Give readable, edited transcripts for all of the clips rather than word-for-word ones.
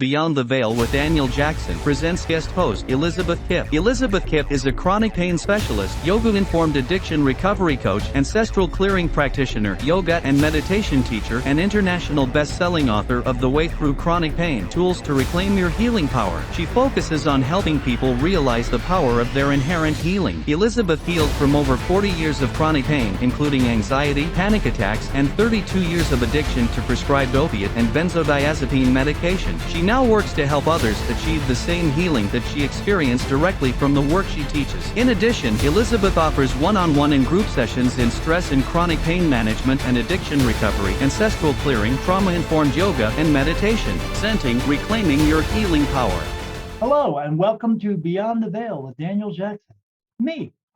Beyond the Veil with Daniel Jackson presents guest host Elizabeth Kipp. Elizabeth Kipp is a chronic pain specialist, yoga-informed addiction recovery coach, ancestral clearing practitioner, yoga and meditation teacher, and international best-selling author of The Way Through Chronic Pain: Tools to Reclaim Your Healing Power. She focuses on helping people realize the power of their inherent healing. Elizabeth healed from over 40 years of chronic pain, including anxiety, panic attacks, and 32 years of addiction to prescribed opiate and benzodiazepine medication. She now works to help others achieve the same healing that she experienced directly from the work she teaches. In addition, Elizabeth offers one-on-one and group sessions in stress and chronic pain management and addiction recovery, ancestral clearing, trauma-informed yoga, and meditation, presenting Reclaiming Your Healing Power. Hello, and welcome to Beyond the Veil with Daniel Jackson.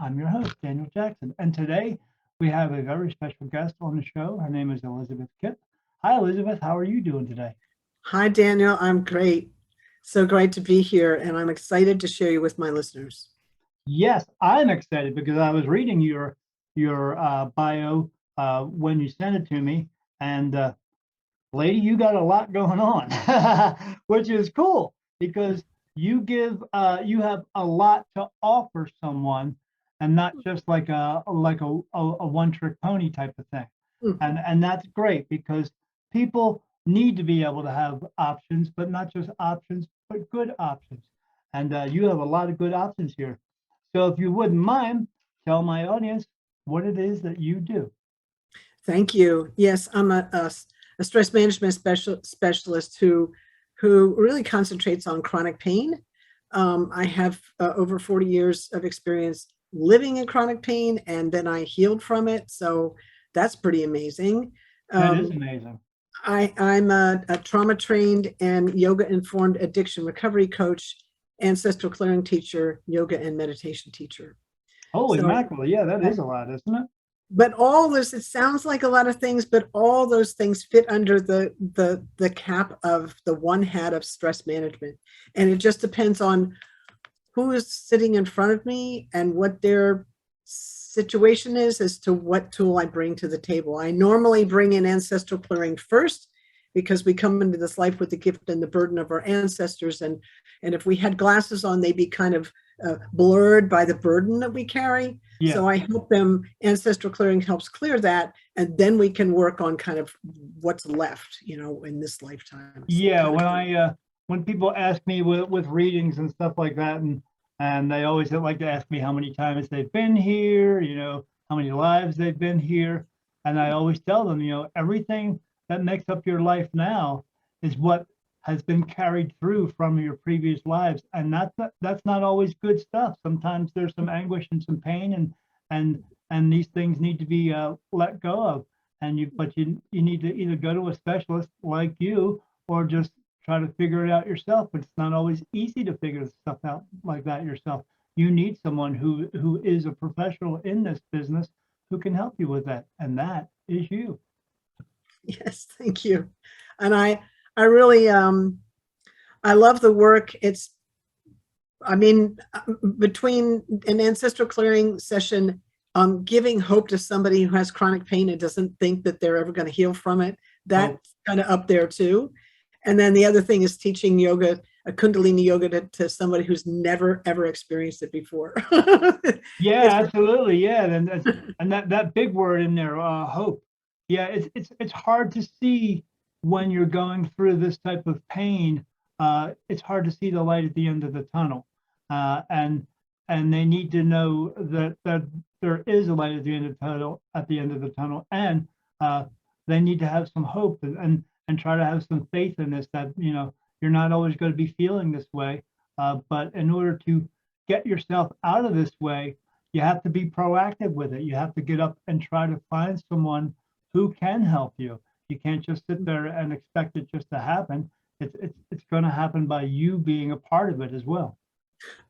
I'm your host, Daniel Jackson, and today we have a very special guest on the show. Her name is Elizabeth Kipp. Hi, Elizabeth. How are you doing today? Hi, Daniel. I'm great. So great to be here, and I'm excited to share you with my listeners. Yes, I'm excited because I was reading your bio when you sent it to me, and lady, you got a lot going on, which is cool because you have a lot to offer someone, and not just like a one-trick pony type of thing. And that's great because people need to be able to have options, but not just options, but good options. And you have a lot of good options here. So if you wouldn't mind, tell my audience what it is that you do. Thank you. Yes, I'm a stress management specialist who really concentrates on chronic pain. I have over 40 years of experience living in chronic pain, and then I healed from it. So that's pretty amazing. That is amazing. I'm a trauma-trained and yoga-informed addiction recovery coach, ancestral clearing teacher, yoga and meditation teacher. Holy mackerel. Yeah, that is a lot, isn't it? But all this, it sounds like a lot of things, but all those things fit under the cap of the one hat of stress management. And it just depends on who is sitting in front of me and what their situation is as to what tool I bring to the table. I normally bring in ancestral clearing first because we come into this life with the gift and the burden of our ancestors. And if we had glasses on, they'd be kind of blurred by the burden that we carry. Yeah. So I help them, ancestral clearing helps clear that. And then we can work on kind of what's left, in this lifetime. Yeah, when people ask me with readings and stuff like that, and they always like to ask me how many times they've been here, how many lives they've been here. And I always tell them, everything that makes up your life now is what has been carried through from your previous lives. And that's not always good stuff. Sometimes there's some anguish and some pain, and these things need to be let go of. But you need to either go to a specialist like you or just try to figure it out yourself. But it's not always easy to figure stuff out like that yourself. You need someone who is a professional in this business who can help you with that. And that is you. Yes, thank you. And I really, I love the work. Between an ancestral clearing session, giving hope to somebody who has chronic pain and doesn't think that they're ever going to heal from it, that's kind of up there too. And then the other thing is teaching yoga, a Kundalini yoga to somebody who's never, ever experienced it before. Yeah, absolutely. Yeah. And that big word in there, hope. Yeah, it's hard to see when you're going through this type of pain. It's hard to see the light at the end of the tunnel. And they need to know that there is a light at the end of the tunnel, and they need to have some hope and try to have some faith in this, that you're not always going to be feeling this way, but in order to get yourself out of this way, you have to be proactive with it. You have to get up and try to find someone who can help you. You can't just sit there and expect it just to happen. It's going to happen by you being a part of it as well.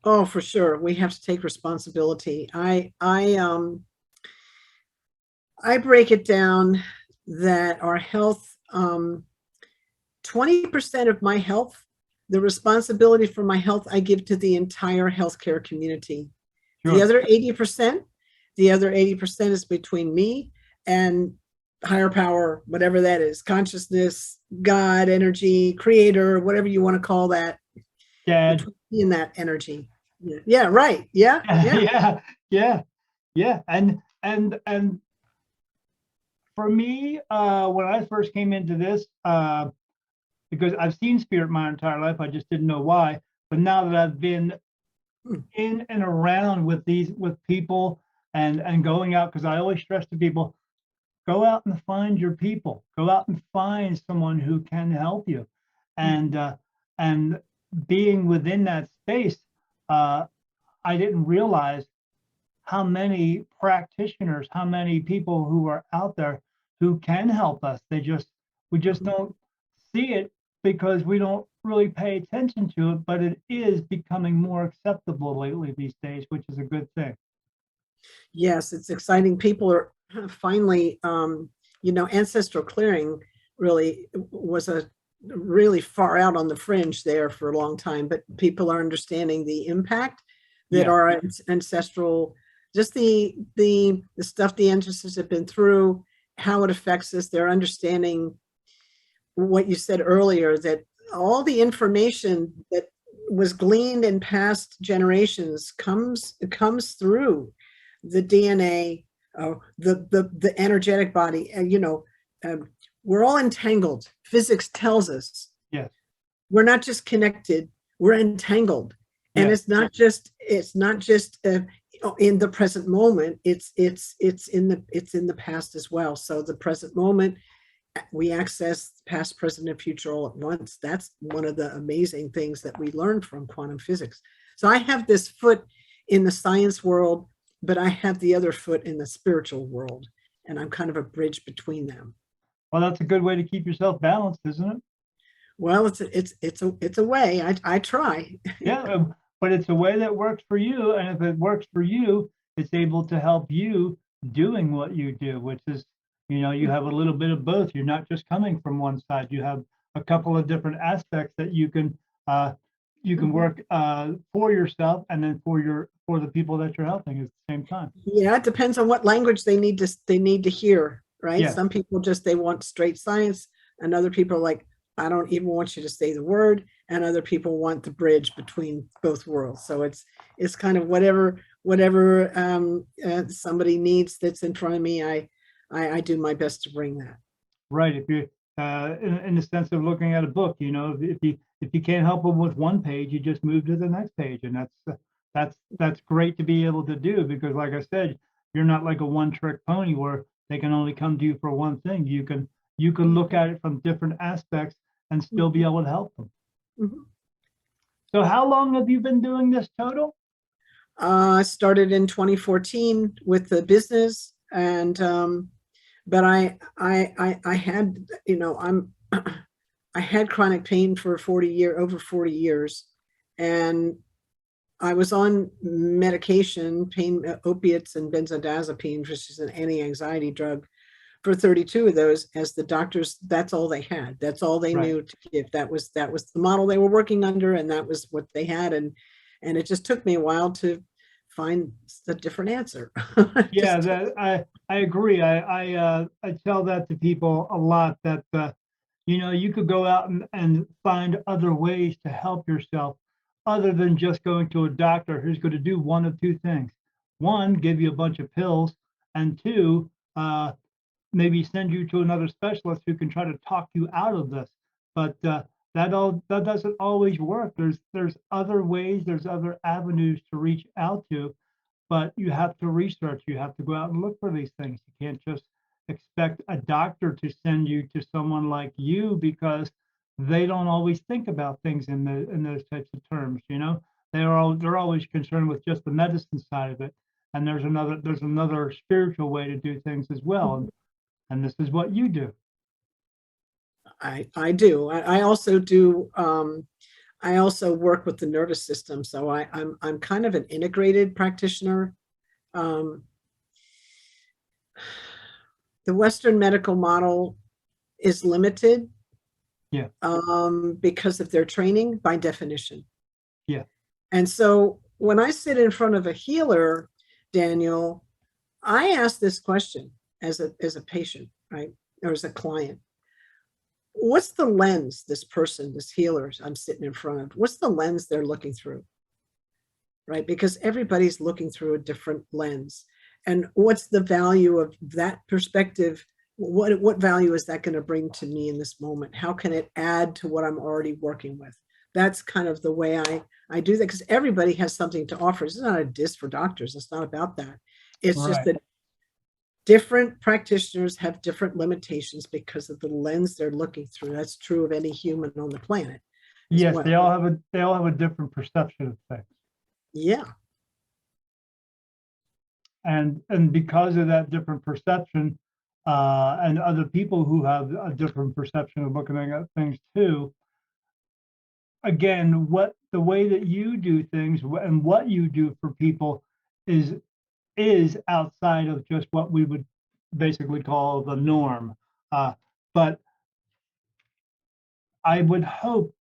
Oh, for sure. We have to take responsibility. I break it down that our health, 20% of my health, the responsibility for my health, I give to the entire healthcare community. Sure. The other 80% is between me and higher power, whatever that is, consciousness, God, energy, creator, whatever you want to call that, Dad. in that energy. Yeah, yeah, right. Yeah, yeah. Yeah, yeah, yeah. And for me, when I first came into this, because I've seen spirit my entire life, I just didn't know why. But now that I've been in and around with people and going out, because I always stress to people, go out and find your people. Go out and find someone who can help you. And being within that space, I didn't realize how many practitioners, how many people who are out there who can help us. We just don't see it because we don't really pay attention to it, but it is becoming more acceptable lately these days, which is a good thing. Yes, it's exciting. People are finally, ancestral clearing really was a really far out on the fringe there for a long time, but people are understanding the impact that Yeah. our ancestral, just the stuff the ancestors have been through, how it affects us. They're understanding what you said earlier, that all the information that was gleaned in past generations comes through the DNA, the energetic body. We're all entangled. Physics tells us. Yes. We're not just connected, we're entangled. And Yes. it's not just in the present moment, it's in the past as well. So the present moment, we access past, present, and future all at once. That's one of the amazing things that we learned from quantum physics. So I have this foot in the science world, but I have the other foot in the spiritual world, and I'm kind of a bridge between them. Well, that's a good way to keep yourself balanced, isn't it? Well, it's a way. I try. Yeah, but it's a way that works for you, and if it works for you, it's able to help you doing what you do, which is, you have a little bit of both. You're not just coming from one side. You have a couple of different aspects that you can work for yourself and then for the people that you're helping at the same time. Yeah, it depends on what language they need to hear, right? Yeah. Some people they want straight science, and other people are like, I don't even want you to say the word, and other people want the bridge between both worlds. So it's kind of whatever somebody needs that's in front of me. I do my best to bring that. Right. If you in the sense of looking at a book, if you can't help them with one page, you just move to the next page, and that's great to be able to do, because, like I said, you're not like a one-trick pony where they can only come to you for one thing. You can look at it from different aspects and still be able to help them. Mm-hmm. So how long have you been doing this total? I started in 2014 with the business, and but I had, I had chronic pain for over 40 years, and I was on medication, opiates and benzodiazepine, which is an anti-anxiety drug, for 32 of those, as the doctors, that's all they had. That's all they Right. knew to give. That was the model they were working under, and that was what they had. And it just took me a while to find a different answer. Yeah, I agree. I tell that to people a lot, that you could go out and find other ways to help yourself other than just going to a doctor who's going to do one of two things. One, give you a bunch of pills, and two, maybe send you to another specialist who can try to talk you out of this. But that doesn't always work. There's other ways, there's other avenues to reach out to, but you have to research. You have to go out and look for these things. You can't just expect a doctor to send you to someone like you, because they don't always think about things in those types of terms. They're always concerned with just the medicine side of it, and there's another spiritual way to do things as well. And this is what you do. I do. I also do. I also work with the nervous system, so I'm kind of an integrated practitioner. The Western medical model is limited, Yeah. Because of their training, by definition. Yeah. And so when I sit in front of a healer, Daniel, I ask this question as a patient. right? Or as a client. What's the lens this person, this healer I'm sitting in front of, what's the lens they're looking through? Right? Because everybody's looking through a different lens. And what's the value of that perspective? What value is that going to bring to me in this moment? How can it add to what I'm already working with? That's kind of the way I do that, because everybody has something to offer. It's not a diss for doctors. It's not about that. It's just that different practitioners have different limitations because of the lens they're looking through. That's true of any human on the planet. Yes, well. they all have a different perception of things. Yeah. And because of that different perception, and other people who have a different perception of looking at things too, again, the way that you do things and what you do for people is outside of just what we would basically call the norm. But I would hope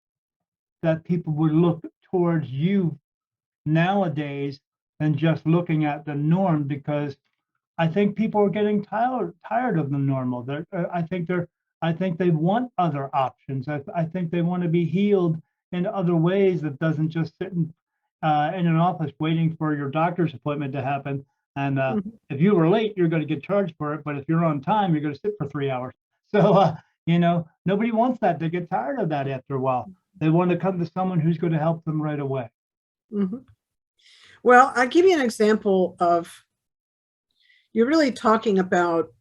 that people would look towards you nowadays than just looking at the norm, because I think people are getting tired of the normal. I think they want other options. I think they want to be healed in other ways that doesn't just sit in an office waiting for your doctor's appointment to happen. And if you were late, you're going to get charged for it. But if you're on time, you're going to sit for 3 hours. So, nobody wants that. They get tired of that after a while. They want to come to someone who's going to help them right away. Mm-hmm. Well, I'll give you an example of, you're really talking about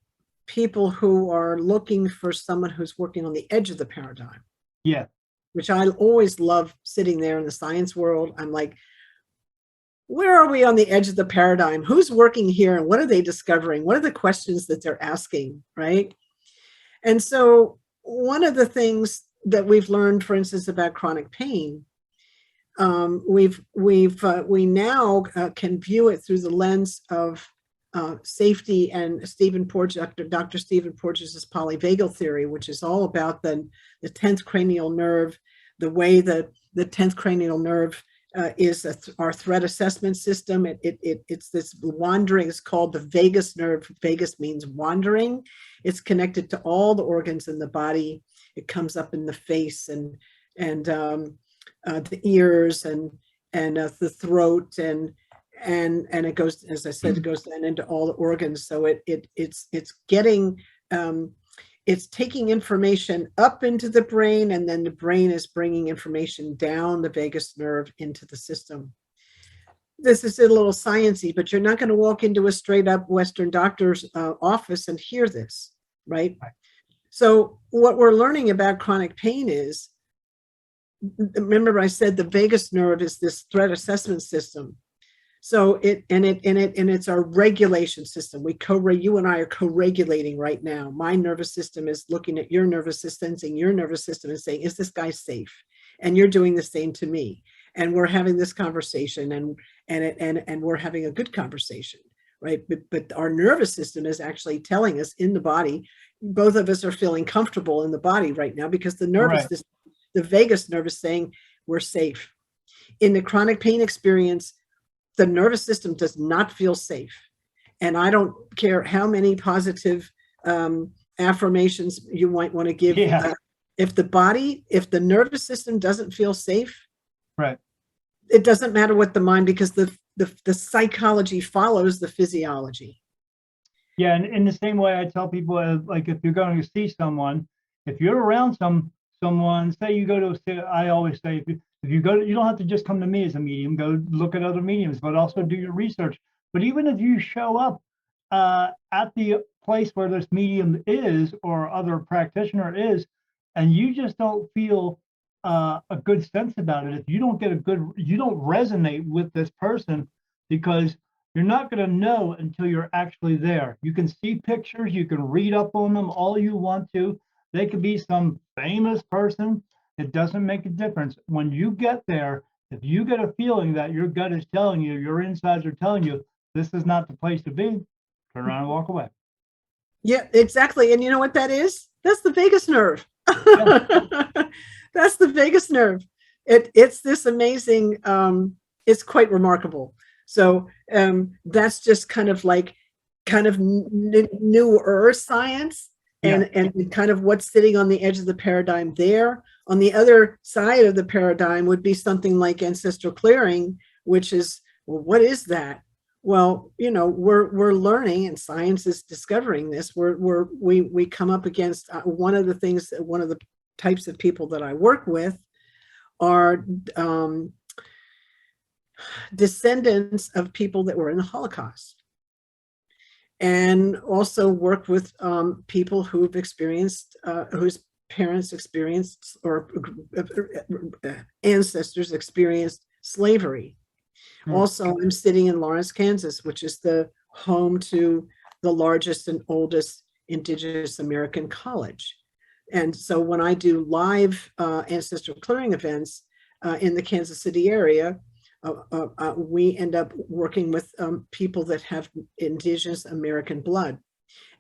people who are looking for someone who's working on the edge of the paradigm. Yeah. Which I always love sitting there in the science world. I'm like, where are we on the edge of the paradigm? Who's working here and what are they discovering? What are the questions that they're asking, right? And so one of the things that we've learned, for instance, about chronic pain, we now can view it through the lens of safety and Dr. Stephen Porges' polyvagal theory, which is all about the 10th cranial nerve, the way that the 10th cranial nerve is our threat assessment system. It's this wandering. It's called the vagus nerve. Vagus means wandering. It's connected to all the organs in the body. It comes up in the face and the ears and the throat and it goes, as I said, it goes then into all the organs. So it's getting it's taking information up into the brain, and then the brain is bringing information down the vagus nerve into the system. This is a little sciencey, but you're not going to walk into a straight up Western doctor's office and hear this, right? So what we're learning about chronic pain is, remember I said the vagus nerve is this threat assessment system. So it's our regulation system. You and I are co-regulating right now. My nervous system is looking at your nervous system, saying your nervous system is saying, is this guy safe? And you're doing the same to me. And we're having this conversation and we're having a good conversation, right? But our nervous system is actually telling us in the body, both of us are feeling comfortable in the body right now because the nervous system, the vagus nerve is saying we're safe. In the chronic pain experience, the nervous system does not feel safe. And I don't care how many positive affirmations you might want to give. Yeah. If the nervous system doesn't feel safe, right, it doesn't matter what the mind, because the psychology follows the physiology. Yeah, and in the same way I tell people, like if you're going to see someone, if you're around someone, say you go to, I always say, if you go, you don't have to just come to me as a medium, go look at other mediums, but also do your research. But even if you show up at the place where this medium is or other practitioner is, and you just don't feel a good sense about it, if you don't you don't resonate with this person, because you're not going to know until you're actually there. You can see pictures, you can read up on them all you want to. They could be some famous person. It doesn't make a difference. When you get there, if you get a feeling that your gut is telling you, your insides are telling you, this is not the place to be, turn around and walk away. Yeah, exactly. And you know what that is? That's the vagus nerve. Yeah. That's the vagus nerve. It's this amazing, it's quite remarkable. So that's just kind of newer science and kind of what's sitting on the edge of the paradigm there. On the other side of the paradigm would be something like ancestral clearing, which is, well, what is that? Well, we're learning, and science is discovering this. We come up against one of the types of people that I work with are descendants of people that were in the Holocaust, and also work with people who've experienced, whose parents experienced, or ancestors experienced slavery. Also, I'm sitting in Lawrence, Kansas, which is the home to the largest and oldest Indigenous American college. And so when I do live ancestral clearing events in the Kansas City area, we end up working with people that have Indigenous American blood.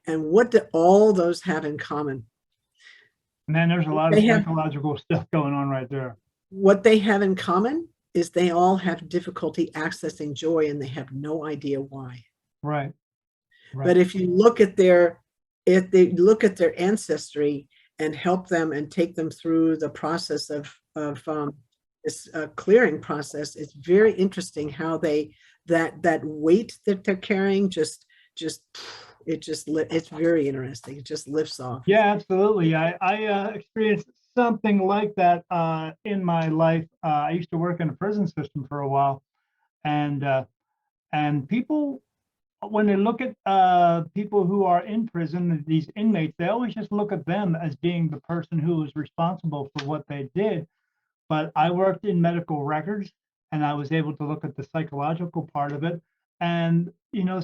And what do all those have in common? Man, there's a lot of psychological stuff going on right there. What they have in common is they all have difficulty accessing joy, and they have no idea why. Right. But if you look at their ancestry and help them and take them through the process of this clearing process, it's very interesting how that weight that they're carrying it's very interesting. It just lifts off. Yeah, absolutely. I experienced something like that in my life. I used to work in a prison system for a while, and people, when they look at people who are in prison, these inmates, they always just look at them as being the person who was responsible for what they did. But I worked in medical records, and I was able to look at the psychological part of it. And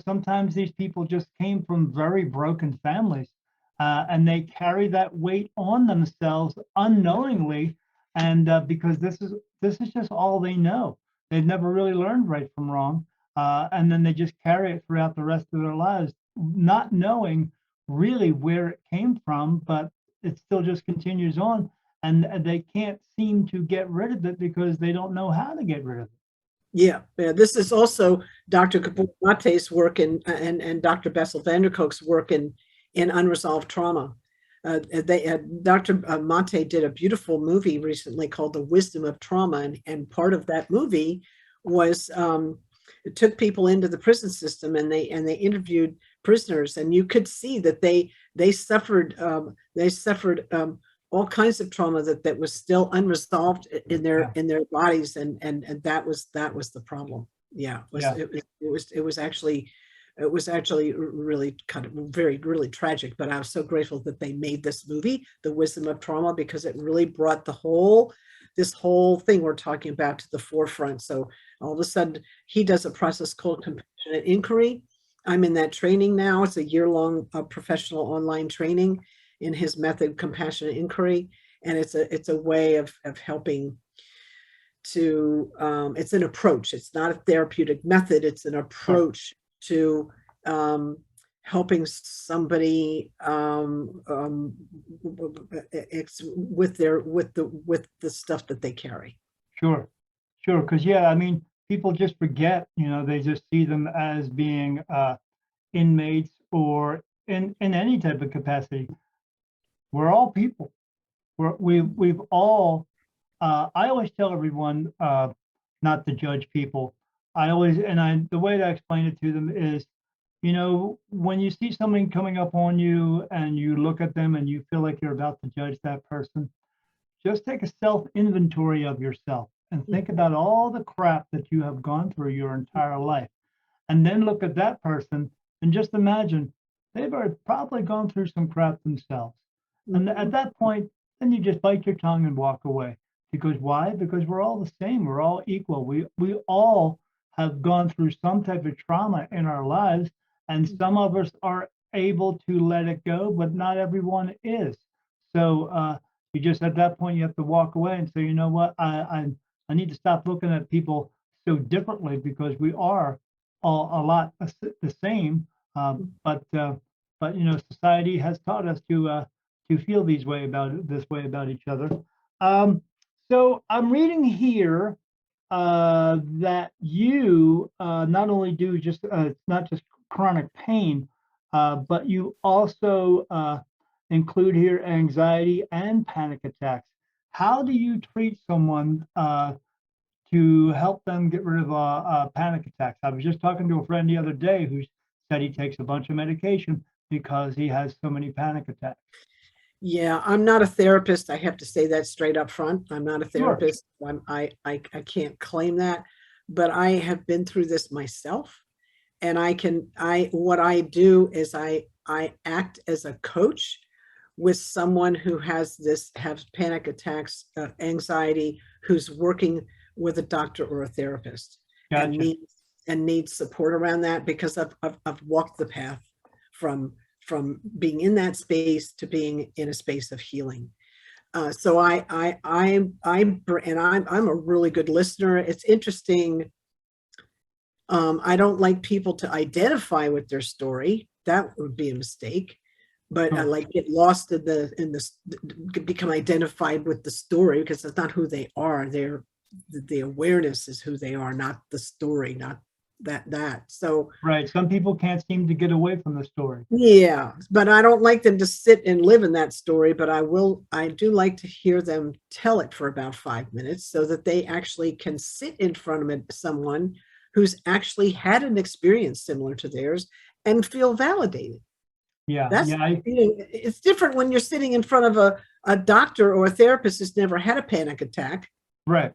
sometimes these people just came from very broken families, and they carry that weight on themselves unknowingly, and because this is just all they know. They've never really learned right from wrong, and then they just carry it throughout the rest of their lives, not knowing really where it came from, but it still just continues on, and they can't seem to get rid of it because they don't know how to get rid of it. Yeah, this is also Dr. Mate's work and Dr. Bessel van der Kolk's work in unresolved trauma. Dr. Mate did a beautiful movie recently called The Wisdom of Trauma, and part of that movie was it took people into the prison system, and they interviewed prisoners, and you could see that they suffered all kinds of trauma that was still unresolved in their bodies, and that was the problem. Yeah, it was actually really kind of really tragic. But I was so grateful that they made this movie, The Wisdom of Trauma, because it really brought this whole thing we're talking about to the forefront. So all of a sudden, he does a process called compassionate inquiry. I'm in that training now. It's a year-long professional online training in his method, compassionate inquiry, and it's a way of helping to it's an approach. It's not a therapeutic method. It's an approach to helping somebody with the stuff that they carry. Sure, because I mean, people just forget. They just see them as being inmates or in any type of capacity. We're all people. We've all. I always tell everyone not to judge people. The way I explain it to them is, when you see something coming up on you and you look at them and you feel like you're about to judge that person, just take a self inventory of yourself and think about all the crap that you have gone through your entire life, and then look at that person and just imagine they've probably gone through some crap themselves. And at that point, then you just bite your tongue and walk away. Because why? Because we're all the same. We're all equal. We all have gone through some type of trauma in our lives, and some of us are able to let it go, but not everyone is. So you just, at that point, you have to walk away and say, you know what? I need to stop looking at people so differently, because we are all a lot the same. But society has taught us to feel this way about each other. So I'm reading here that you not only do not just chronic pain, but you also include here anxiety and panic attacks. How do you treat someone to help them get rid of panic attacks? I was just talking to a friend the other day who said he takes a bunch of medication because he has so many panic attacks. Yeah, I'm not a therapist. I have to say that straight up front. I'm not a Sure. therapist. I can't claim that, but I have been through this myself. And what I do is I act as a coach with someone who has panic attacks, anxiety, who's working with a doctor or a therapist and Gotcha. needs support around that, because I've walked the path from being in that space to being in a space of healing. So I'm a really good listener. It's interesting. I don't like people to identify with their story. That would be a mistake. But I like get lost in become identified with the story, because it's not who they are. The awareness is who they are, not the story, not that. So Right. Some people can't seem to get away from the story. yeah, but I don't like them to sit and live in that story, but I do like to hear them tell it for about 5 minutes, so that they actually can sit in front of someone who's actually had an experience similar to theirs and feel validated. Yeah. That's, Yeah. it's different when you're sitting in front of a doctor or a therapist who's never had a panic attack Right.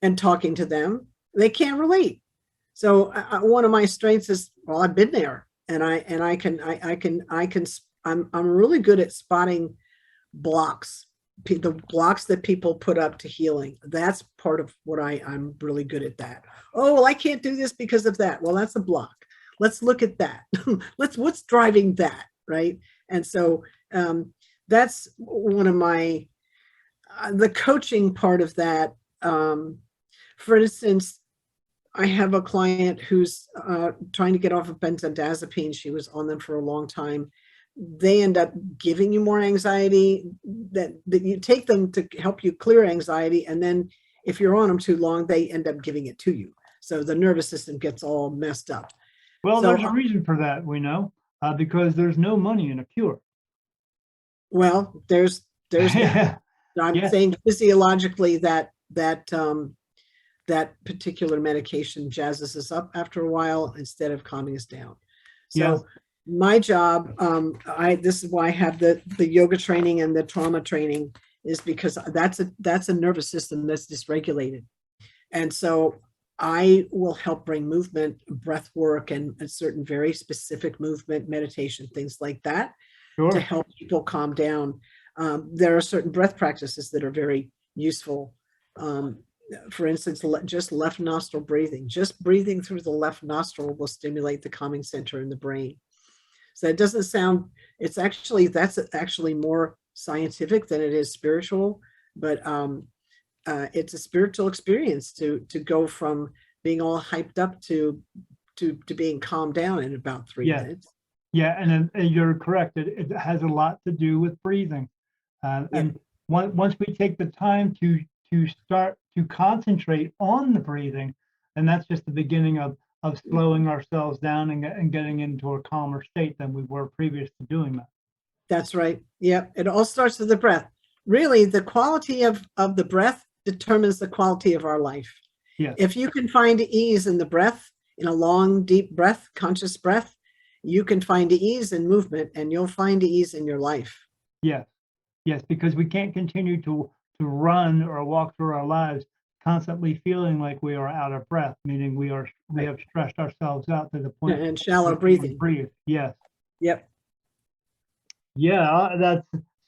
and talking to them. They can't relate. So one of my strengths is, well, I've been there, and I'm really good at spotting blocks, the blocks that people put up to healing. That's part of what I'm really good at that. Oh, well, I can't do this because of that. Well, that's a block. Let's look at that. What's driving that, right? And so that's one of my, the coaching part of that. For instance, I have a client who's trying to get off of benzodiazepine. She was on them for a long time. They end up giving you more anxiety, that you take them to help you clear anxiety. And then if you're on them too long, they end up giving it to you. So the nervous system gets all messed up. Well, So, there's a reason for that, we know, because there's no money in a cure. well, there's that. I'm Yeah. saying physiologically that particular medication jazzes us up after a while instead of calming us down. So Yes. my job, this is why I have the yoga training and the trauma training, is because that's a nervous system that's dysregulated. And so I will help bring movement, breath work, and a certain very specific movement, meditation, things like that, Sure. to help people calm down. There are certain breath practices that are very useful. For instance, just left nostril breathing. Just breathing through the left nostril will stimulate the calming center in the brain. So it doesn't sound, that's actually more scientific than it is spiritual, but it's a spiritual experience to go from being all hyped up to being calmed down in about 3 Yeah. minutes. Yeah, and you're correct. It has a lot to do with breathing. And once we take the time to start to concentrate on the breathing, and that's just the beginning of slowing ourselves down and getting into a calmer state than we were previous to doing that. That's right. Yep. It all starts with the breath. Really, the quality of the breath determines the quality of our life. Yeah. If you can find ease in the breath, in a long, deep breath, conscious breath, you can find ease in movement, and you'll find ease in your life. Yes. Yes, because we can't continue to run or walk through our lives constantly feeling like we are out of breath, meaning we have stressed ourselves out to the point And shallow we can't even breathing. breathe. Yes. Yep. Yeah,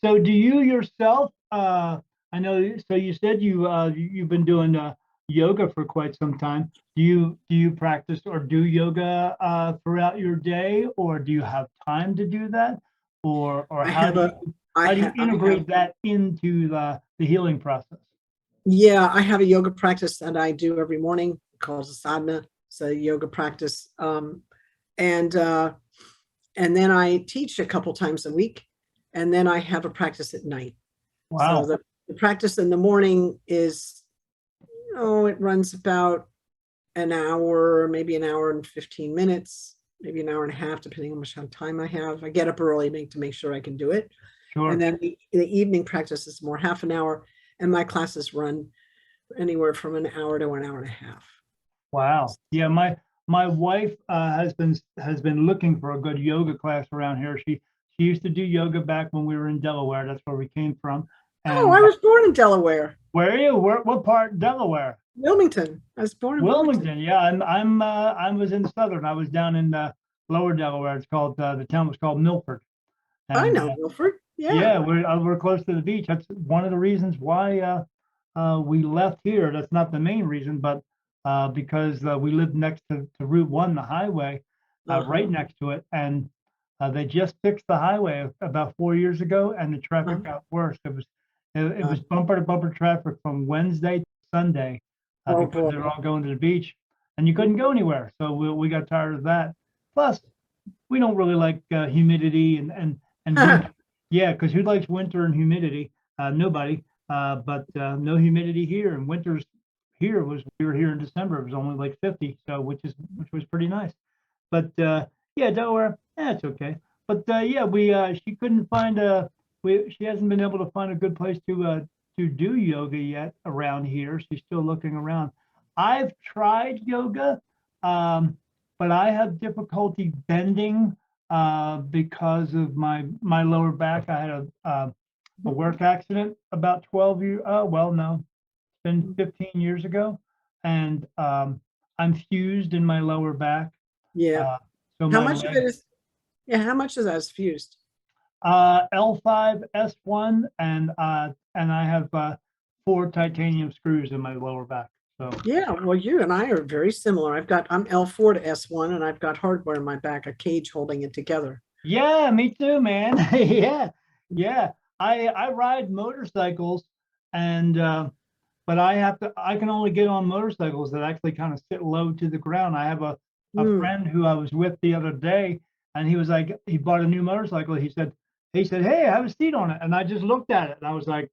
so. Do you yourself? I know. So you said you've been doing yoga for quite some time. Do you practice or do yoga throughout your day, or do you have time to do that, or how do you integrate that into the healing process? Yeah, I have a yoga practice that I do every morning called sadhana. It's a yoga practice, and then I teach a couple times a week, and then I have a practice at night. Wow. So the practice in the morning is, it runs about an hour, maybe an hour and 15 minutes, maybe an hour and a half, depending on how much time I have. I get up early to make sure I can do it. Sure. And then the evening practice is more half an hour, and my classes run anywhere from an hour to an hour and a half. Wow. Yeah, my wife has been looking for a good yoga class around here. She used to do yoga back when we were in Delaware. That's where we came from. Oh, And I was born in Delaware, where are you? What part? Delaware? Wilmington. I was born in Wilmington. Wilmington. Yeah, I was in Southern. I was down in Lower Delaware. It's called the town was called Milford. I And know Wilford. Yeah. yeah, we're close to the beach. That's one of the reasons why we left here. That's not the main reason, but because we lived next to Route 1, the highway, right next to it, and they just fixed the highway about 4 years ago, and the traffic got worse. It was bumper to bumper traffic from Wednesday to Sunday Oh, because boy. they were all going to the beach, and you couldn't go anywhere. So we got tired of that. Plus, we don't really like humidity and winter. Yeah, because who likes winter and humidity? Nobody. But no humidity here, and winters here we were here in December. It was only like 50, so which was pretty nice. But yeah, Delaware, it's okay. But yeah, she couldn't find she hasn't been able to find a good place to do yoga yet around here. She's still looking around. I've tried yoga, but I have difficulty bending because of my lower back. I had a work accident about 12 years. Well, no, it's been 15 years ago, and I'm fused in my lower back. Yeah. So How my much of it leg, is? Yeah. How much of that is fused? L5 S1, and I have 4 titanium screws in my lower back. So Yeah. Well, you and I are very similar. I'm L4 to S1, and I've got hardware in my back, a cage holding it together. yeah, me too, man. Yeah, yeah. I ride motorcycles, and but I can only get on motorcycles that actually kind of sit low to the ground. I have a friend who I was with the other day, and he was like, he bought a new motorcycle. He said, hey, have a seat on it. And I just looked at it, and I was like,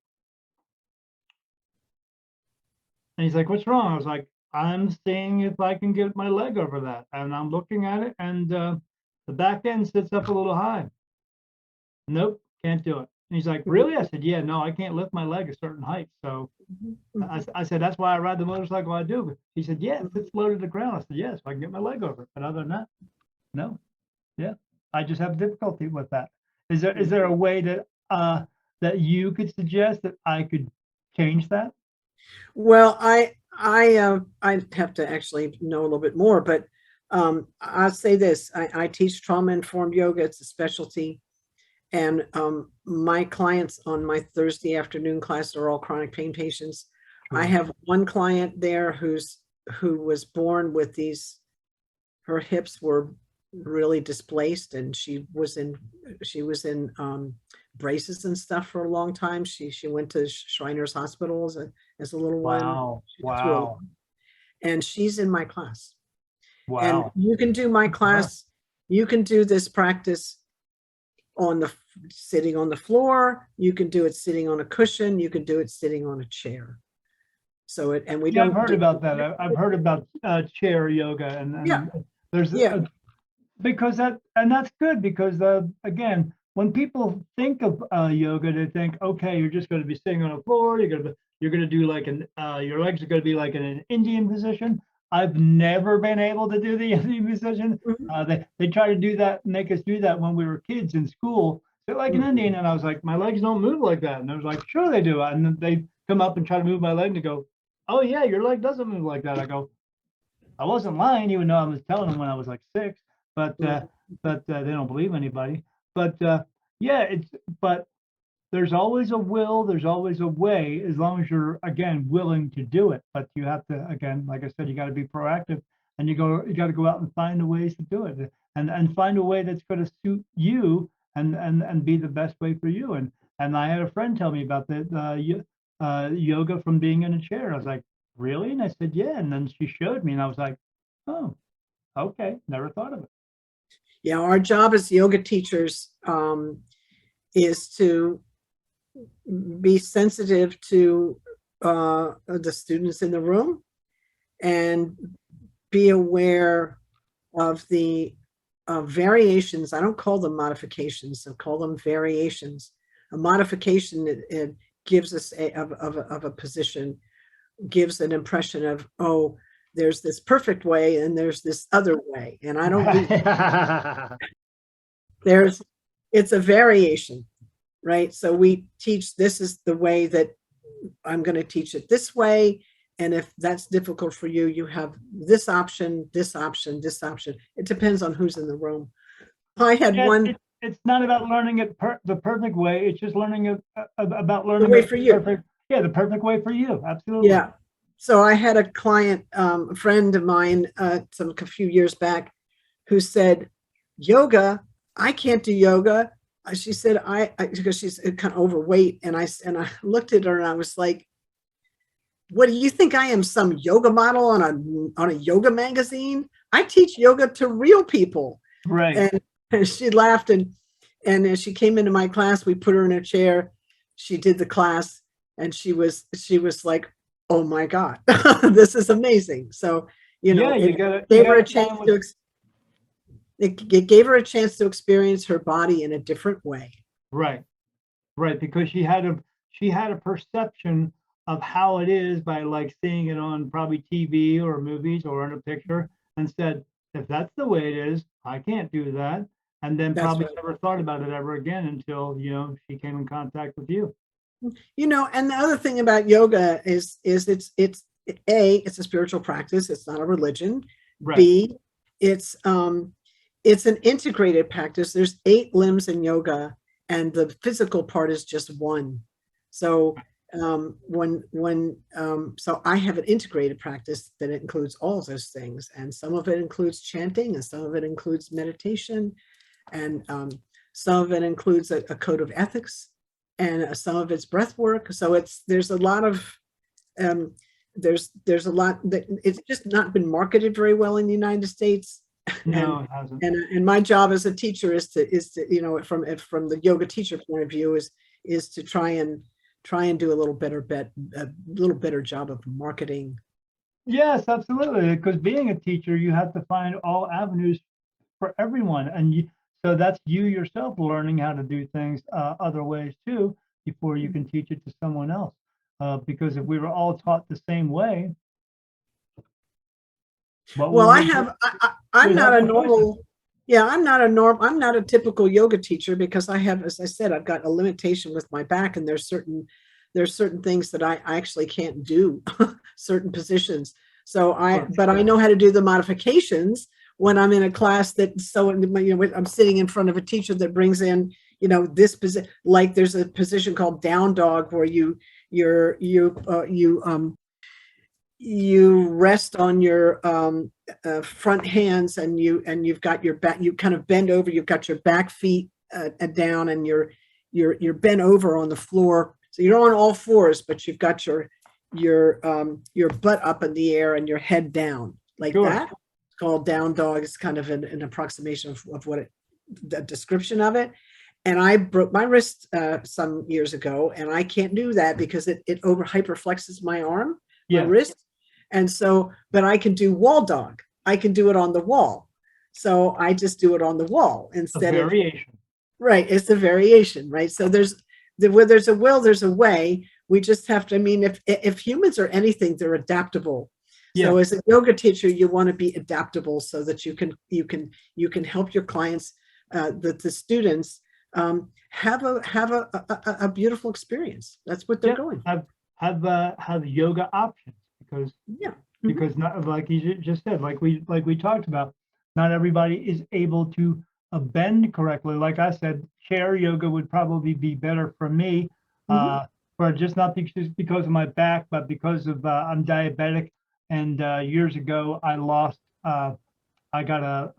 and he's like, what's wrong? I was like, I'm seeing if I can get my leg over that. And I'm looking at it, and the back end sits up a little high. Nope, can't do it. And he's like, really? I said, yeah, no, I can't lift my leg a certain height. So I said, that's why I ride the motorcycle I do. He said, yeah, if it's low to the ground. I said, yes, I can get my leg over it. But other than that, no. Yeah, I just have difficulty with that. Is there a way that you could suggest that I could change that? Well, I have to actually know a little bit more, but I'll say this: I teach trauma-informed yoga. It's a specialty, and my clients on my Thursday afternoon class are all chronic pain patients. I have one client there who was born with her hips were really displaced, and she was in braces and stuff for a long time. She went to Shriners Hospital as a little one. Wow. And she's in my class. Wow. And you can do my class. You can do this practice sitting on the floor. You can do it sitting on a cushion. You can do it sitting on a chair. So I've heard about that. I've heard about chair yoga, and there's because that's good, because again, when people think of yoga, they think, okay, you're just going to be sitting on the floor. You're going to do like your legs are going to be like in an Indian position. I've never been able to do the Indian position. They try to do that, make us do that when we were kids in school. Sit like an Indian, and I was like, my legs don't move like that. And I was like, sure they do. And then they come up and try to move my leg, and they go, oh yeah, your leg doesn't move like that. I go, I wasn't lying, even though I was telling them when I was like 6. But they don't believe anybody. But but there's always a will, there's always a way, as long as you're, again, willing to do it. But you have to, again, like I said, you got to be proactive, and you got to go out and find the ways to do it, and find a way that's going to suit you and be the best way for you. And I had a friend tell me about the yoga from being in a chair. I was like, really? And I said, yeah. And then she showed me, and I was like, oh, okay, never thought of it. Yeah, our job as yoga teachers is to be sensitive to the students in the room and be aware of the variations. I don't call them modifications, I call them variations A modification, it gives us of a position, gives an impression of, oh, there's this perfect way and there's this other way. And I don't do, it's a variation, right? So we teach, this is the way that I'm going to teach it this way. And if that's difficult for you, you have this option, this option, this option. It depends on who's in the room. I had one. It's not about learning it the perfect way. It's just learning about learning the way for you. The perfect way for you. Absolutely. Yeah. So I had a client, a friend of mine, a few years back, who said, yoga, I can't do yoga. She said, because she's kind of overweight. And I looked at her and I was like, what do you think I am, some yoga model on a yoga magazine? I teach yoga to real people. Right. And she laughed, and as she came into my class, we put her in a chair. She did the class, and she was like, oh my God, this is amazing. So, it gave her a chance to experience her body in a different way. Right. Because she had a perception of how it is by like seeing it on probably TV or movies or in a picture, and said, if that's the way it is, I can't do that. And then probably never thought about it ever again until, she came in contact with you. And the other thing about yoga is it's a spiritual practice. It's not a religion. Right. B, it's an integrated practice. There's 8 limbs in yoga, and the physical part is just one. So so I have an integrated practice that includes all those things, and some of it includes chanting, and some of it includes meditation, and some of it includes a code of ethics, and some of it's breath work. So there's a lot that it's just not been marketed very well in the United States. No, it hasn't. And my job as a teacher is to from the yoga teacher point of view is to try and do a little better job of marketing. Yes, absolutely. Because being a teacher, you have to find all avenues for everyone, and so that's you yourself learning how to do things other ways too before you can teach it to someone else. Because if we were all taught the same way, I'm not a typical yoga teacher, because I have, as I said, I've got a limitation with my back, and there's certain things that I actually can't do, certain positions. So but I know how to do the modifications when I'm in a class I'm sitting in front of a teacher that brings in, this position, like there's a position called down dog, where you rest on your front hands, and you've got your back, you kind of bend over, you've got your back feet down, and you're bent over on the floor. So you're on all fours, but you've got your butt up in the air and your head down like that. It's called down dog. It's kind of an approximation of the description of it. And I broke my wrist some years ago, and I can't do that because it over hyperflexes my arm, my wrist. And so, but I can do wall dog. I can do it on the wall. So I just do it on the wall instead of variation. Right. It's a variation, right? So where there's a will, there's a way. We just have to, if humans are anything, they're adaptable. So as a yoga teacher, you want to be adaptable so that you can help your clients, the students, have a beautiful experience. That's what they're going. Have yoga options, because not, like you just said, like we talked about, not everybody is able to bend correctly. Like I said, chair yoga would probably be better for me, for just not because of my back, but because of I'm diabetic, and years ago I lost. I got I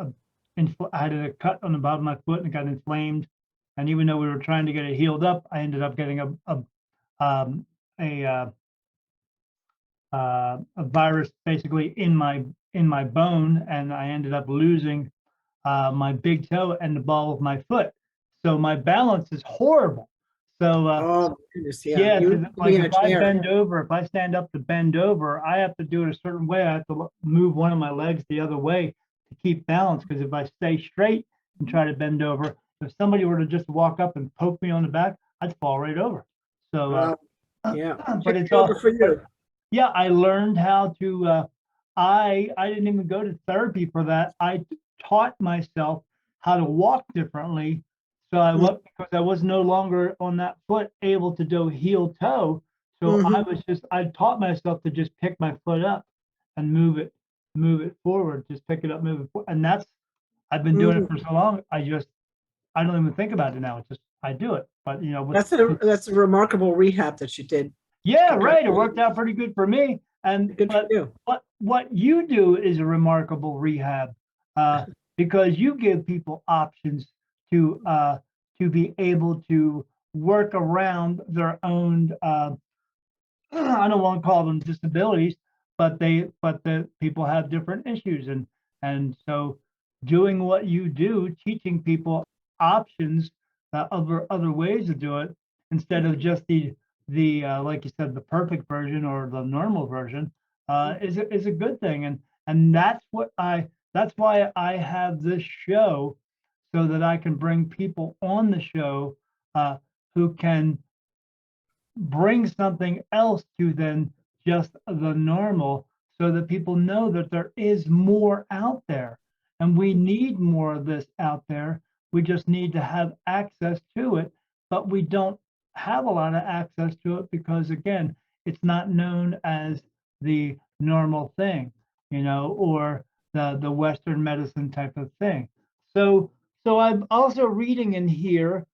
had a cut on the bottom of my foot, and it got inflamed. And even though we were trying to get it healed up, I ended up getting a virus basically in my bone, and I ended up losing my big toe and the ball of my foot. So my balance is horrible. So if I bend over, if I stand up to bend over, I have to do it a certain way. I have to move one of my legs the other way to keep balance, because if I stay straight and try to bend over, if somebody were to just walk up and poke me on the back, I'd fall right over. So, Yeah. but it's Yoga all, for you. yeah, I learned how to, I didn't even go to therapy for that. I taught myself how to walk differently. So I Mm. because I was no longer on that foot able to do heel toe. So Mhm. I taught myself to just pick my foot up and move it forward, just pick it up, move it forward. And I've been doing it for Mhm. so long. I don't even think about it now. It's just, I do it. But That's a remarkable rehab that you did. yeah, right. It worked Congratulations. out pretty good for me. And Good for but you. what you do is a remarkable rehab, uh, because you give people options to be able to work around their own. I don't want to call them disabilities, but the people have different issues, and so doing what you do, teaching people options, other ways to do it instead of just the like you said, the perfect version or the normal version, is a good thing, and that's why I have this show, so that I can bring people on the show, uh, who can bring something else to than just the normal, so that people know that there is more out there, and we need more of this out there. We just need to have access to it, but we don't have a lot of access to it because, again, it's not known as the normal thing, or the Western medicine type of thing. So I'm also reading in here.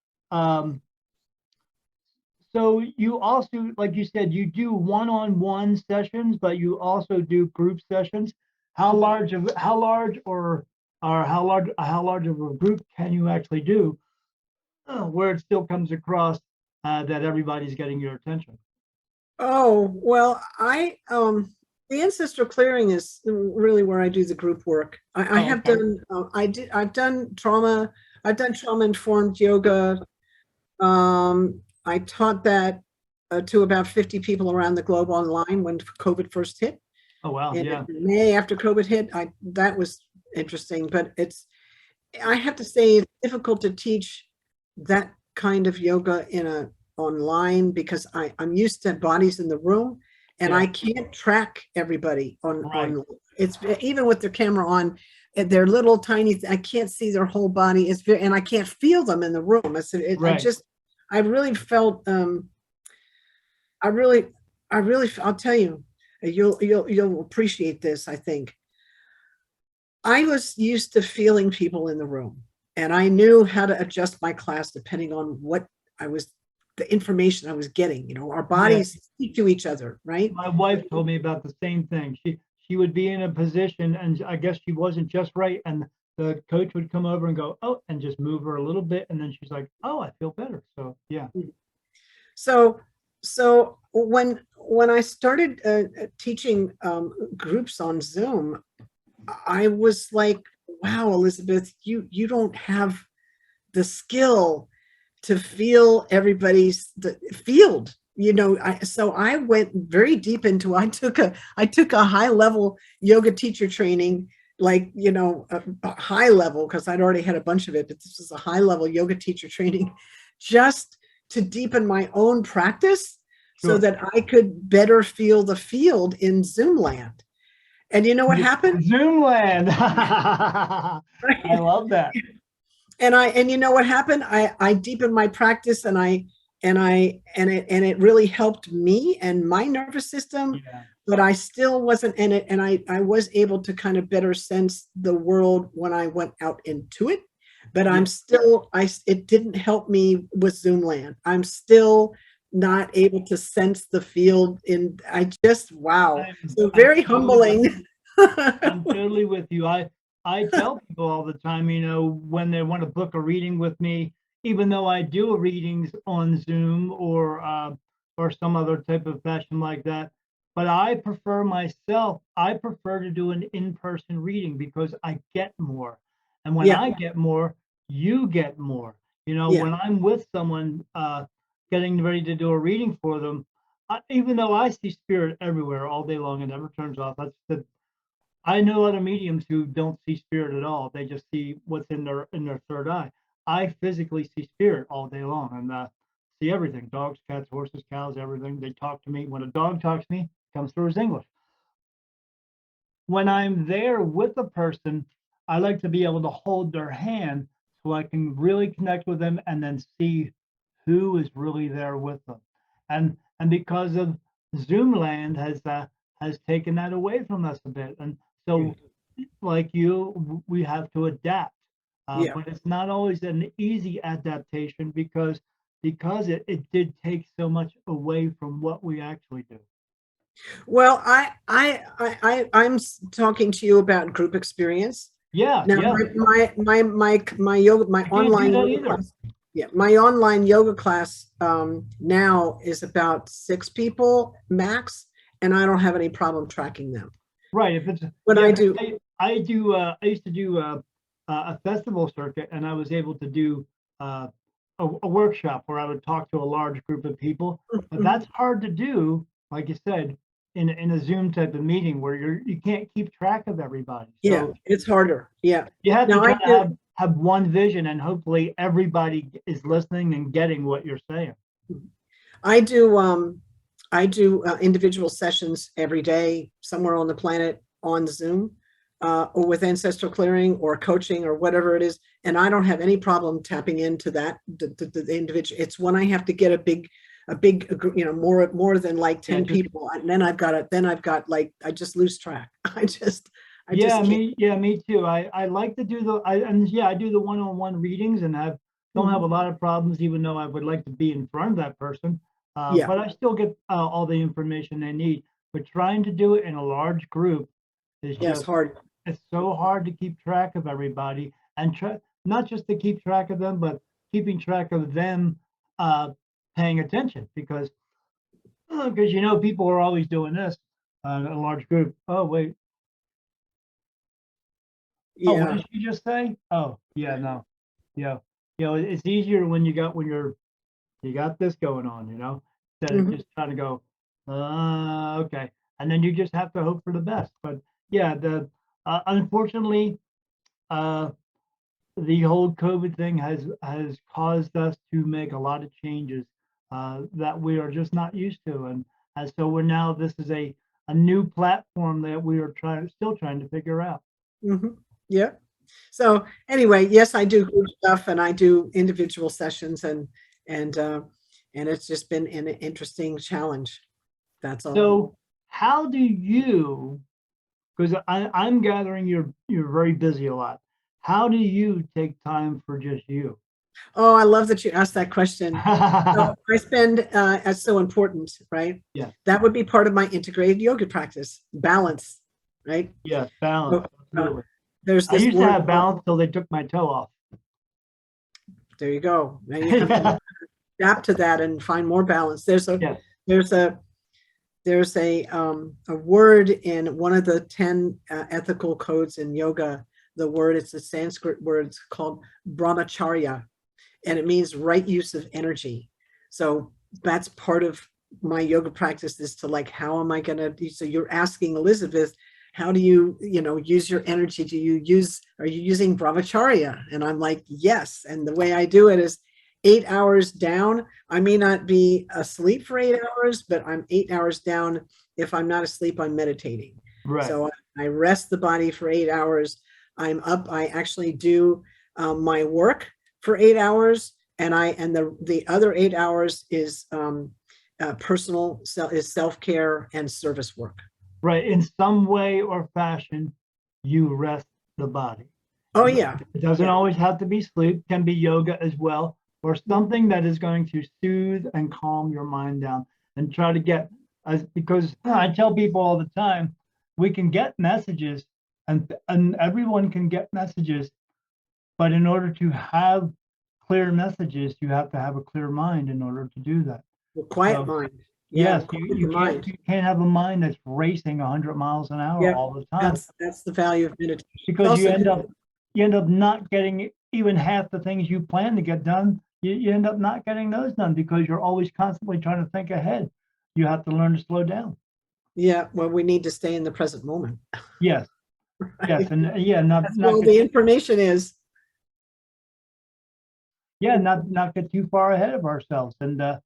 So you also, like you said, you do one-on-one sessions, but you also do group sessions. How large or how large of a group can you actually do, where it still comes across, that everybody's getting your attention? Oh, well, the ancestral clearing is really where I do the group work. I Oh, have okay. done, I've done trauma informed yoga. I taught that to about 50 people around the globe online when COVID first hit. Oh, wow. And Yeah. in May after COVID hit, that was interesting, but I have to say it's difficult to teach that kind of yoga in a online because I'm used to bodies in the room and Yeah. I can't track everybody Right. on it's even with their camera on, they're little tiny, I can't see their whole body. And I can't feel them in the room. Right. I really felt I really I'll tell you, you'll appreciate this, I think. I was used to feeling people in the room, and I knew how to adjust my class depending on the information I was getting. Our Yeah. bodies speak to each other, right? My wife told me about the same thing. She would be in a position, and I guess she wasn't just right, and the coach would come over and go, oh, and just move her a little bit, and then she's like, oh, I feel better. So yeah. So, so when I started teaching groups on Zoom, I was like, wow, Elizabeth, you don't have the skill to feel everybody's the field. So I went very deep into. I took a high level yoga teacher training, like a high level because I'd already had a bunch of it, but this was a high level yoga teacher training, just to deepen my own practice, so Sure. that I could better feel the field in Zoom land. And you know what happened? Zoomland. I love that. And you know what happened? I deepened my practice, and it really helped me and my nervous system, Yeah. but I still wasn't in it, and I was able to kind of better sense the world when I went out into it. But Yeah. it didn't help me with Zoomland. I'm still not able to sense the field wow. So I'm very totally with humbling. I'm totally with you. I tell people all the time, when they want to book a reading with me, even though I do readings on Zoom or some other type of fashion like that, but I prefer to do an in-person reading because I get more. And when Yeah, I get more, you get more. yeah. When I'm with someone, getting ready to do a reading for them, even though I see spirit everywhere all day long, it never turns off. I know other mediums who don't see spirit at all. They just see what's in their third eye. I physically see spirit all day long, and see everything: dogs, cats, horses, cows, everything. They talk to me. When a dog talks to me, it comes through as English. When I'm there with a person, I like to be able to hold their hand so I can really connect with them and then see who is really there with them. And because of Zoom land has taken that away from us a bit. And so like you, we have to adapt. Yeah. But it's not always an easy adaptation because it did take so much away from what we actually do. Well, I'm talking to you about group experience. Yeah, Now, yeah. my yoga, my Can't online do that yoga either. class, yeah, my online yoga class now is about 6 people max, and I don't have any problem tracking them. Right. If it's But yeah, I do. I used to do a festival circuit, and I was able to do a workshop where I would talk to a large group of people. But that's hard to do, like you said, in a Zoom type of meeting where you can't keep track of everybody. Yeah, So it's harder. Yeah. you have to Now, I kind do. of have one vision, and hopefully everybody is listening and getting what you're saying. I do individual sessions every day somewhere on the planet on Zoom, or with ancestral clearing or coaching or whatever it is, and I don't have any problem tapping into that the individual. It's when I have to get a big more than like 10 people, and then I've got like I just lose track. I just me too. I like to do I do the one-on-one readings and don't have a lot of problems, even though I would like to be in front of that person. But I still get all the information they need. But trying to do it in a large group is just hard. It's so hard to keep track of everybody and not just to keep track of them, but keeping track of them paying attention because people are always doing this in a large group. Oh, wait. Oh, what did she just say? Oh, yeah, no. Yeah. It's easier when you got this going on, instead of just trying to go, okay. And then you just have to hope for the best. But yeah, unfortunately, the whole COVID thing has caused us to make a lot of changes that we are just not used to. And so this is a new platform that we are still trying to figure out. Yeah. So anyway, yes, I do group stuff and I do individual sessions and it's just been an interesting challenge. That's all. So how do you, because I'm gathering you're very busy a lot. How do you take time for just you? Oh, I love that you asked that question. So I spend, that's so important, right? Yeah. That would be part of my integrated yoga practice, balance, right? Yeah, balance. Absolutely. There's this I used to have balance till they took my toe off. There you go. Now you have to adapt to that and find more balance. There's a word in one of the 10 ethical codes in yoga. It's a Sanskrit word. It's called brahmacharya, and it means right use of energy. So that's part of my yoga practice is to like, how am I going to, so you're asking Elizabeth, how do you, use your energy? Are you using brahmacharya? And I'm like, yes. And the way I do it is 8 hours down. I may not be asleep for 8 hours, but I'm 8 hours down. If I'm not asleep, I'm meditating. Right. So I rest the body for 8 hours. I'm up. I actually do my work for 8 hours. And the other 8 hours is personal self-care and service work. Right. In some way or fashion, you rest the body. Oh, yeah. It doesn't always have to be sleep, can be yoga as well, or something that is going to soothe and calm your mind down and try to get, because I tell people all the time, we can get messages and everyone can get messages, but in order to have clear messages, you have to have a clear mind in order to do that. A quiet mind. Yes, you can't have a mind that's racing 100 miles an hour all the time. That's the value of meditation. Because you end up not getting even half the things you plan to get done. You end up not getting those done because you're always constantly trying to think ahead. You have to learn to slow down. Yeah, well, we need to stay in the present moment. Yes, right? Yes, and that's where all the information is. yeah, not get too far ahead of ourselves, but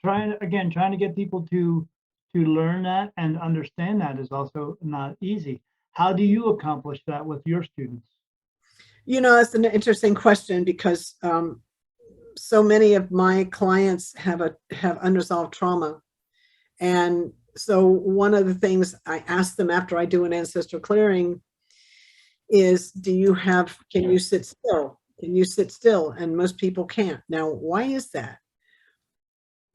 trying to get people to learn that and understand that is also not easy. How do you accomplish that with your students? That's an interesting question because so many of my clients have unresolved trauma. And so one of the things I ask them after I do an ancestral clearing is, can you sit still? Can you sit still? And most people can't. Now, why is that?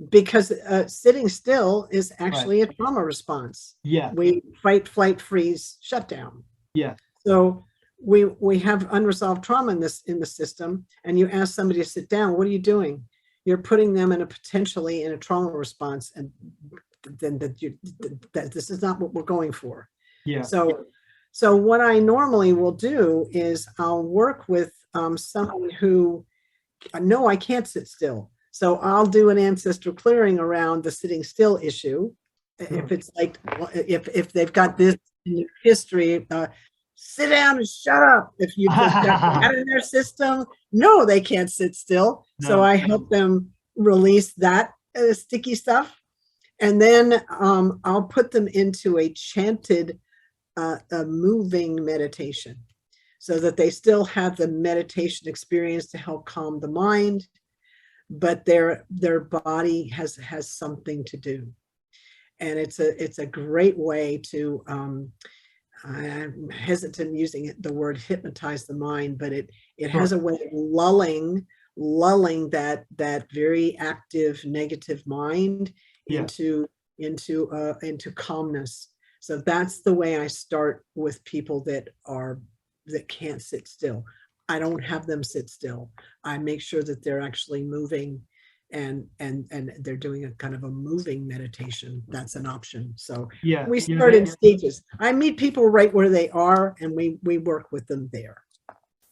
Because sitting still is actually a trauma response. Yeah, We fight, flight, freeze, shutdown. yeah, So we have unresolved trauma in the system, and you ask somebody to sit down, what are you doing? You're putting them potentially in a trauma response, and then that this is not what we're going for. yeah. So what I normally will do is I'll work with someone who, no, I can't sit still. So I'll do an ancestral clearing around the sitting still issue. If it's like, if they've got this in their history, sit down and shut up. If you just got that in their system, no, they can't sit still. No. So I help them release that sticky stuff. And then I'll put them into a chanted, a moving meditation so that they still have the meditation experience to help calm the mind, but their body has something to do. And it's a great way to, I'm hesitant using the word hypnotize the mind, but it has a way of lulling that very active negative mind into calmness. So that's the way I start with people that can't sit still. I don't have them sit still. I make sure that they're actually moving, and they're doing a kind of a moving meditation. That's an option. So we start in stages. I meet people right where they are, and we work with them there.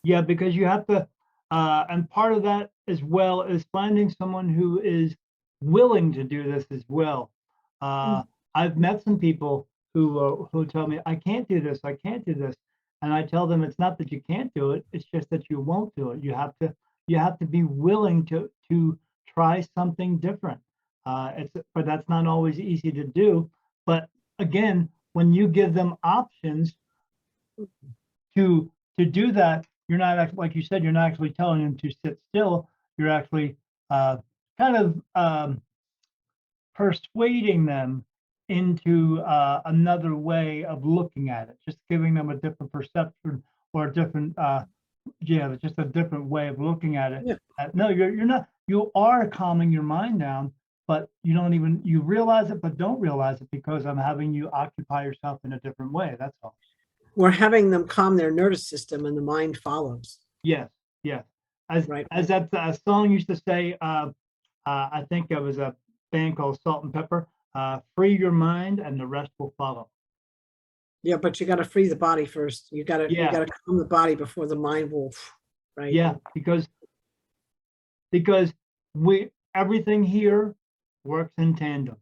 Yeah, because you have to, and part of that as well is finding someone who is willing to do this as well. I've met some people who tell me, I can't do this, I can't do this. And I tell them it's not that you can't do it, it's just that you won't do it. You have to be willing to try something different. But that's not always easy to do. But again, when you give them options to do that, you're not, like you said, you're not actually telling them to sit still. You're actually kind of persuading them into another way of looking at it, just giving them a different perception or a different, just a different way of looking at it. Yeah. No, you're not. You are calming your mind down, but you realize it, but don't realize it because I'm having you occupy yourself in a different way. That's all. We're having them calm their nervous system, and the mind follows. Yes, yes. As that song used to say, I think it was a band called Salt and Pepper. Free your mind, and the rest will follow. Yeah, but you got to free the body first. You got to calm the body before the mind will. Right. Yeah, because everything here works in tandem.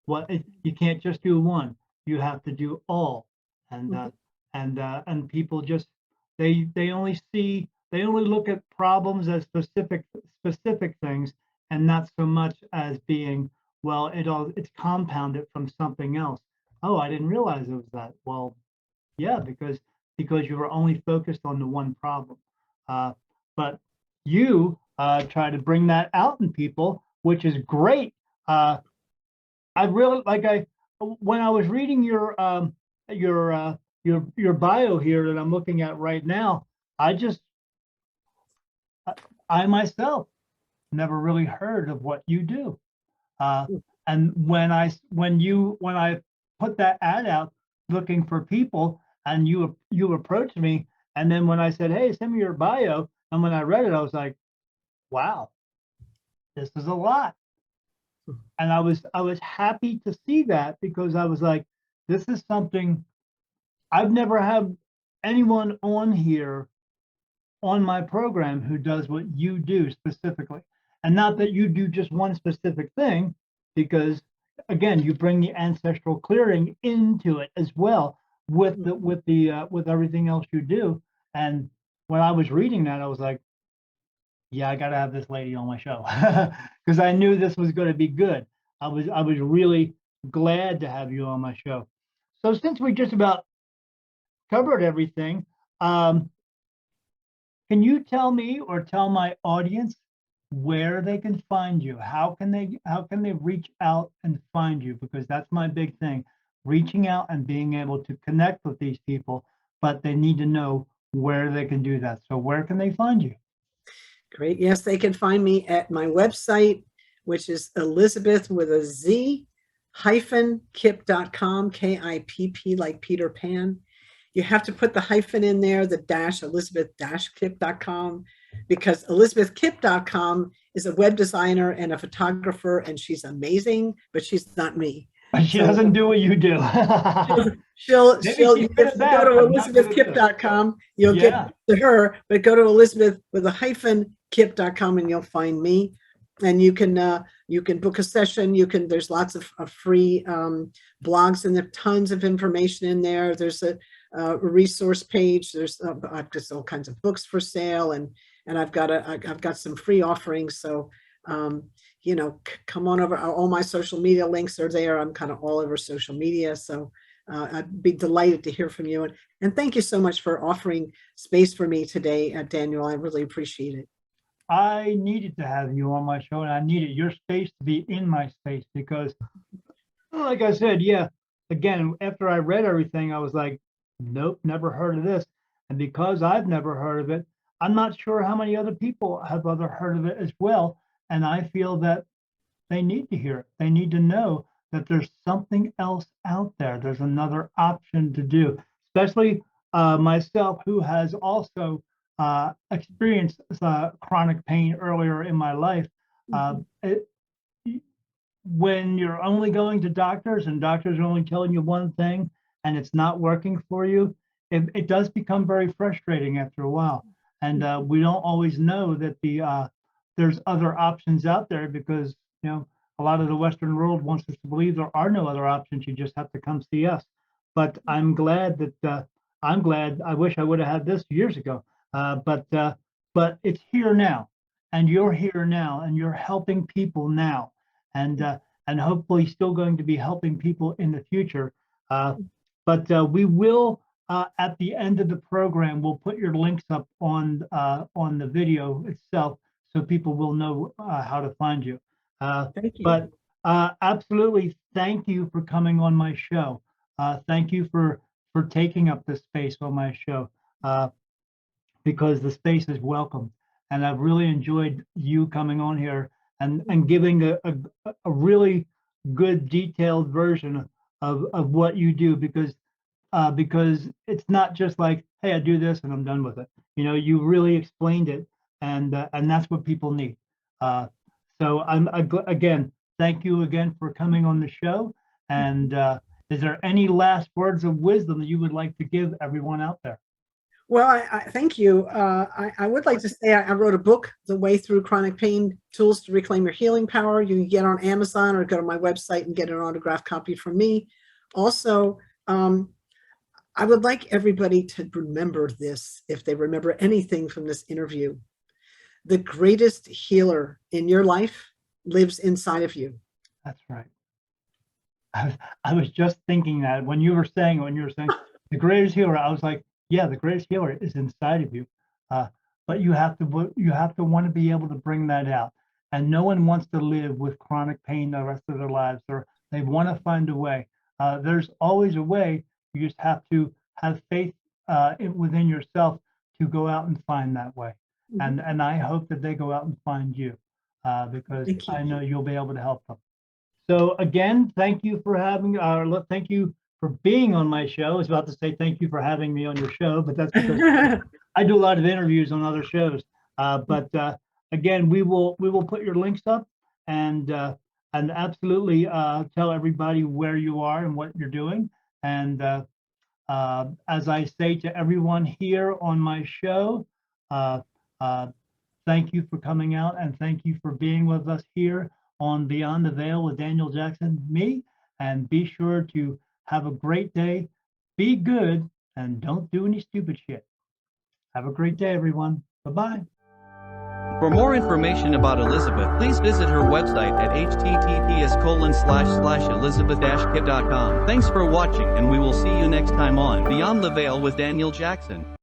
You can't just do one. You have to do all. And people just they only look at problems as specific things, and not so much as being, well, it's compounded from something else. Oh, I didn't realize it was that. Well, yeah, because you were only focused on the one problem. But you try to bring that out in people, which is great. I really when I was reading your bio here that I'm looking at right now, I myself never really heard of what you do. And when I put that ad out looking for people, and you approached me, and then when I said, hey, send me your bio, and when I read it, I was like, wow, this is a lot. And I was happy to see that, because I was like, this is something I've never had anyone on here on my program who does what you do specifically. And not that you do just one specific thing, because again, you bring the ancestral clearing into it as well with everything else you do. And when I was reading that, I was like, yeah, I got to have this lady on my show because I knew this was going to be good. I was really glad to have you on my show. So since we just about covered everything, um, can you tell me or tell my audience where they can find you? How can they reach out and find you? Because that's my big thing, reaching out and being able to connect with these people, but they need to know where they can do that. So where can they find you? Great. Yes, they can find me at my website, which is Elizabeth with a Z hyphen Kipp.com, Kipp, like Peter Pan. You have to put the hyphen in there, the dash, Elizabeth-Kipp.com, because Elizabethkipp.com is a web designer and a photographer, and she's amazing, but she's not me. But she So doesn't do what you do. she'll, Maybe she'll, she's if good you at go that, to but not good at this. elizabethkipp.com, you'll Yeah. get to her, but go to Elizabeth with a hyphen Kipp.com and you'll find me. And you can book a session. There's lots of free blogs, and there are tons of information in there. There's a resource page. There's I've just all kinds of books for sale, and I've got some free offerings. So come on over. All my social media links are there. I'm kind of all over social media. So I'd be delighted to hear from you. And thank you so much for offering space for me today, Daniel. I really appreciate it. I needed to have you on my show, and I needed your space to be in my space because, like I said, yeah, again, after I read everything, I was like, nope, never heard of this. And because I've never heard of it, I'm not sure how many other people have heard of it as well. And I feel that they need to hear it. They need to know that there's something else out there. There's another option to do, especially myself, who has also experienced chronic pain earlier in my life. When you're only going to doctors and doctors are only telling you one thing and it's not working for you, it does become very frustrating after a while. And we don't always know that there's other options out there because, a lot of the Western world wants us to believe there are no other options. You just have to come see us. But I'm glad that I wish I would have had this years ago. But it's here now, and you're here now, and you're helping people now, and hopefully still going to be helping people in the future. But we will at the end of the program, we'll put your links up on the video itself, so people will know how to find you. Thank you. But absolutely, thank you for coming on my show. Thank you for taking up the space on my show, because the space is welcome. And I've really enjoyed you coming on here and giving a really good detailed version of what you do, because it's not just like, hey, I do this and I'm done with it. You really explained it, and that's what people need. So again, thank you again for coming on the show. And is there any last words of wisdom that you would like to give everyone out there? Well, I thank you. I would like to say I wrote a book, The Way Through Chronic Pain, Tools to Reclaim Your Healing Power. You can get on Amazon or go to my website and get an autographed copy from me. Also, I would like everybody to remember this, if they remember anything from this interview. The greatest healer in your life lives inside of you. That's right. I was just thinking that when you were saying the greatest healer, I was like, yeah, the greatest healer is inside of you. But you have to want to be able to bring that out. And no one wants to live with chronic pain the rest of their lives, or they want to find a way. There's always a way. You just have to have faith within yourself to go out and find that way. Mm-hmm. And I hope that they go out and find you, because I know you'll be able to help them. So again, thank you for thank you for being on my show. I was about to say thank you for having me on your show, but that's because I do a lot of interviews on other shows. But again, we will put your links up, and absolutely tell everybody where you are and what you're doing. And as I say to everyone here on my show, thank you for coming out, and thank you for being with us here on Beyond the Veil with Daniel Jackson, me. And be sure to have a great day, be good, and don't do any stupid shit. Have a great day, everyone. Bye-bye. For more information about Elizabeth, please visit her website at https://elizabeth-kipp.com. Thanks for watching, and we will see you next time on Beyond the Veil with Daniel Jackson.